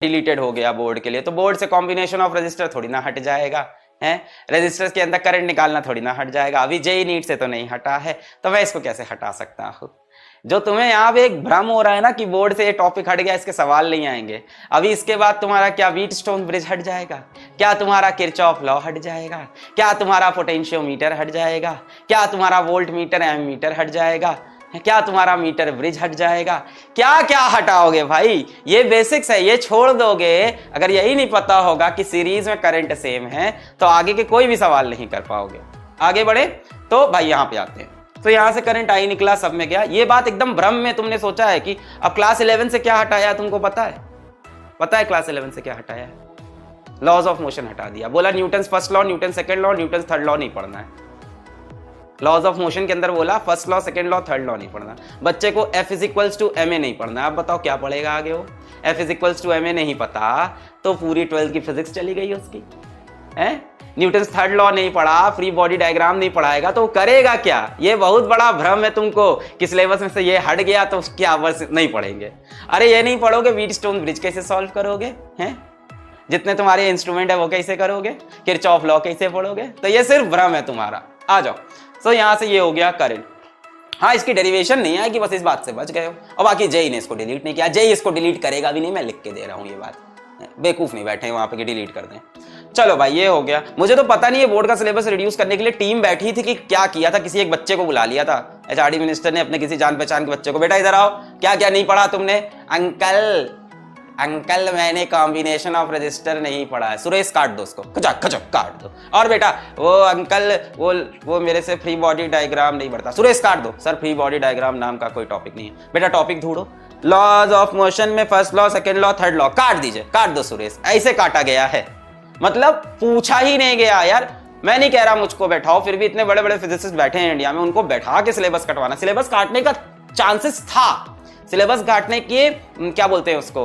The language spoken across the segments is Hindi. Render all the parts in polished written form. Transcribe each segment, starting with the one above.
डिलीटेड हो गया बोर्ड के लिए, तो बोर्ड से कॉम्बिनेशन ऑफ रजिस्टर थोड़ी ना हट जाएगा है, रजिस्टर्स के अंदर करंट निकालना थोड़ी ना हट जाएगा। अभी जेई नीट से तो नहीं हटा है, तो मैं इसको कैसे हटा सकता हूँ। जो तुम्हें यहाँ पे एक भ्रम हो रहा है ना कि बोर्ड से ये टॉपिक हट गया, इसके सवाल नहीं आएंगे। अभी इसके बाद तुम्हारा क्या व्हीटस्टोन ब्रिज हट जाएगा, क्या तुम्हारा किरचॉफ लॉ हट जाएगा, क्या तुम्हारा पोटेंशियोमीटर हट जाएगा, क्या तुम्हारा वोल्ट मीटर एमीटर हट जाएगा, क्या तुम्हारा मीटर ब्रिज हट जाएगा, क्या क्या हटाओगे भाई। ये बेसिक्स है, ये छोड़ दोगे। अगर यही नहीं पता होगा कि सीरीज में करंट सेम है तो आगे के कोई भी सवाल नहीं कर पाओगे। आगे बढ़े तो भाई यहाँ पे आते हैं। तो यहां से करंट आई निकला, सब में गया। ये बात एकदम भ्रम में तुमने सोचा है कि अब क्लास 11 से क्या हटाया तुमको पता है? पता है क्लास 11 से क्या हटाया है? लॉज ऑफ मोशन हटा दिया। बोला Newton first law, Newton second law, Newton third law नहीं पढ़ना है। लॉज ऑफ मोशन के अंदर बोला first law, second law, third law नहीं पढ़ना। बच्चे को F = ma नहीं पढ़ना। आप बताओ क्या पढ़ेगा आगे वो? F = ma नहीं पता तो पूरी 12th की फिजिक्स चली गई उसकी है। न्यूटन थर्ड लॉ नहीं पढ़ा, फ्री बॉडी डायग्राम नहीं पढ़ाएगा तो करेगा क्या? ये बहुत बड़ा भ्रम है तुमको कि सिलेबस में से ये हट गया तो क्या बस नहीं पढ़ेंगे। अरे ये नहीं पढ़ोगे व्हीटस्टोन ब्रिज कैसे सॉल्व करोगे हैं? जितने तुम्हारे इंस्ट्रूमेंट है वो कैसे करोगे? किरचॉफ लॉ कैसे पढ़ोगे? तो ये सिर्फ भ्रम है तुम्हारा। आ जाओ। तो यहां से ये हो गया करंट। हाँ, इसकी डेरिवेशन नहीं आएगी, बस इस बात से बच गए हो। और बाकी जेई ने इसको डिलीट नहीं किया, जेई इसको डिलीट करेगा भी नहीं, मैं लिख के दे रहा हूँ। ये बात बेवकूफ नहीं बैठे वहां पे कि डिलीट कर दें। चलो भाई ये हो गया। मुझे तो पता नहीं है बोर्ड का सिलेबस रिड्यूस करने के लिए टीम बैठी थी कि क्या किया था। किसी एक बच्चे को बुला लिया था एचआरडी मिनिस्टर ने, अपने किसी जान पहचान के बच्चे को, बेटा इधर आओ, क्या क्या नहीं पढ़ा तुमने? अंकल मैंने कॉम्बिनेशन ऑफ रजिस्टर नहीं पढ़ा है। सुरेश काट दो उसको, खचक खचक काट दो। और बेटा वो अंकल वो मेरे से फ्री बॉडी डायग्राम नहीं पढ़ता। सुरेश काट दो। सर फ्री बॉडी डायग्राम नाम का कोई टॉपिक नहीं है। बेटा टॉपिक ढूंढो। लॉज ऑफ मोशन में first law, second law, third law काट दीजिए, काट दो सुरेश। ऐसे काटा गया है, मतलब पूछा ही नहीं गया यार। मैं नहीं कह रहा मुझको बैठाओ, फिर भी इतने बड़े बड़े फिजिसिस्ट बैठे हैं इंडिया में, उनको बैठा के सिलेबस कटवाना। सिलेबस काटने का चांसेस था, सिलेबस काटने के क्या बोलते हैं उसको,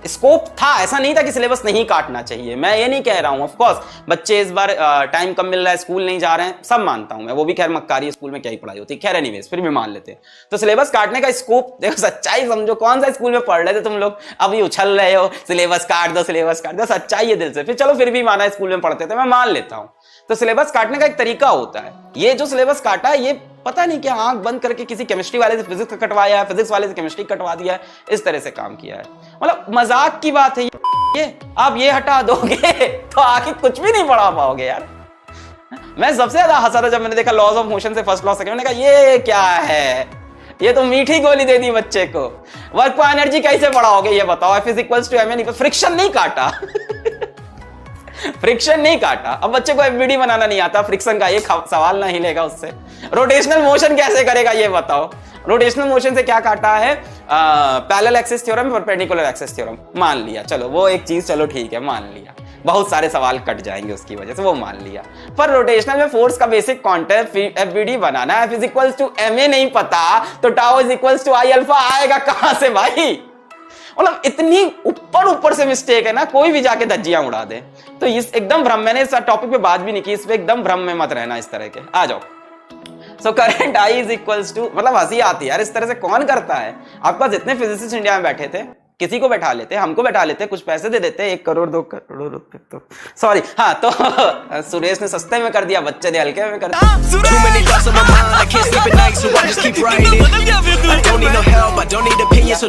स्कोप था। ऐसा नहीं था कि सिलेबस नहीं काटना चाहिए, मैं ये नहीं कह रहा हूं। ऑफ कोर्स बच्चे इस बार टाइम कम मिल रहा है, स्कूल नहीं जा रहे हैं, सब मानता हूं मैं। वो भी खैर मक्कारी स्कूल में क्या ही पढ़ाई होती है, खैर एनीवेज फिर भी मान लेते हैं। तो सिलेबस काटने का स्कोप देखो, सच्चाई समझो। कौन सा स्कूल में पढ़ रहे थे तुम लोग? अभी उछल रहे हो सिलेबस काट दो, सिलेबस काट दो। सच्चाई है दिल से। फिर चलो फिर भी माना स्कूल में पढ़ते थे, मैं मान लेता हूं। तो सिलेबस काटने का एक तरीका होता है। ये जो सिलेबस काटा है, ये पता नहीं क्या आंख बंद करके किसी केमिस्ट्री वाले से फिजिक्स का कटवाया है, फिजिक्स वाले से केमिस्ट्री कटवा दिया है, इस तरह से काम किया है। मतलब मजाक की बात है ये। आप ये हटा दोगे तो आगे कुछ भी नहीं पढ़ा पाओगे यार। मैं सबसे ज्यादा हंसा था जब मैंने देखा लॉज ऑफ मोशन से फर्स्ट लॉ सेकंड। मैंने कहा ये क्या है? ये तो मीठी गोली दे दी बच्चे को। वर्क पर एनर्जी कैसे पढ़ाओगे ये बताओ? F = ma। फ्रिक्शन नहीं काटा फ्रिक्शन नहीं काटा। अब बच्चे को एफबीडी बनाना नहीं आता, फ्रिक्शन का एक सवाल ना हिलेगा उससे। रोटेशनल मोशन कैसे करेगा ये बताओ? रोटेशनल मोशन से क्या काटा है? Parallel axis theorem, perpendicular axis theorem. मान लिया, चलो वो एक चीज, चलो ठीक है मान लिया। बहुत सारे सवाल कट जाएंगे उसकी वजह से, वो मान लिया। पर रोटेशनल में फोर्स का बेसिक कॉन्सेप्ट एफबीडी बनाना है। F = ma नहीं पता तो टाउ = I α आएगा कहां से भाई? मतलब इतनी ऊपर से मिस्टेक है ना, कोई भी जाके धज्जियां उड़ा दे। तो इस एकदम भ्रम, मैंने इस टॉपिक पे बात भी नहीं की, इस पे एकदम भ्रम में मत रहना इस तरह के। आ जाओ। सो करंट I = मतलब हंसी आती है यार, इस तरह से कौन करता है? आपके पास इतने फिजिसिस्ट इंडिया में बैठे थे, किसी को बैठा लेते, हमको बैठा लेते, कुछ पैसे दे देते, 1 करोड़ 2 करोड़ रुपए तो सॉरी। हाँ तो सुरेश ने सस्ते में कर दिया, बच्चे ने हल्के में कर दिया। ऐसे